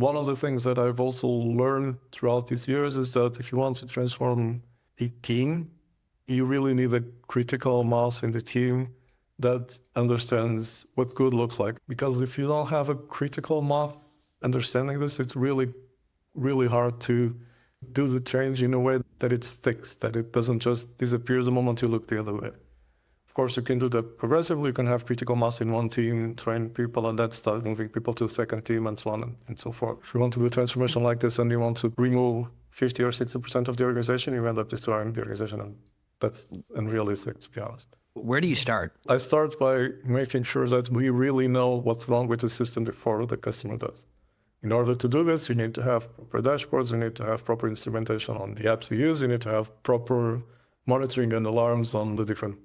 One of the things that I've also learned throughout these years is that if you want to transform a team, you really need a critical mass in the team that understands what good looks like. Because if you don't have a critical mass understanding this, it's really, really hard to do the change in a way that it sticks, that it doesn't just disappear the moment you look the other way. Of course, you can do that progressively. You can have critical mass in one team, train people, and then start moving people to the second team, and so on and so forth. If you want to do a transformation like this and you want to remove 50 or 60% of the organization, you end up destroying the organization, and that's unrealistic, to be honest. Where do you start? I start by making sure that we really know what's wrong with the system before the customer does. In order to do this, you need to have proper dashboards, you need to have proper instrumentation on the apps you use, you need to have proper monitoring and alarms on the different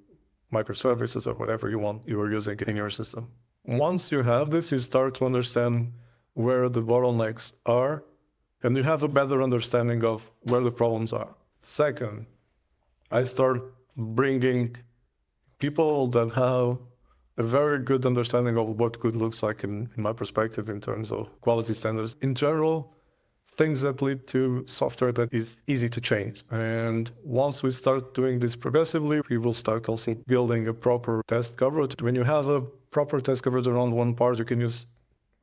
microservices or whatever you are using in your system. Once you have this, you start to understand where the bottlenecks are, and you have a better understanding of where the problems are. Second, I start bringing people that have a very good understanding of what good looks like in my perspective in terms of quality standards. In general, things that lead to software that is easy to change. And once we start doing this progressively, we will start also building a proper test coverage. When you have a proper test coverage around one part, you can use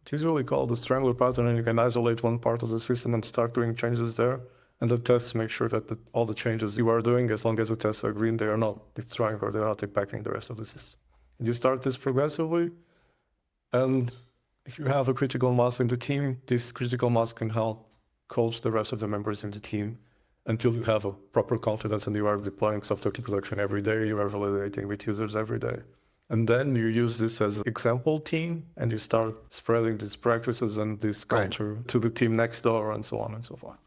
it's usually called the strangler pattern, and you can isolate one part of the system and start doing changes there. And the tests make sure that all the changes you are doing, as long as the tests are green, they are not destroying or they're not impacting the rest of the system. And you start this progressively, and if you have a critical mass in the team, this critical mass can help coach the rest of the members in the team until you have a proper confidence and you are deploying software to production every day, you are validating with users every day. And then you use this as an example team and you start spreading these practices and this culture to the team next door and so on and so forth.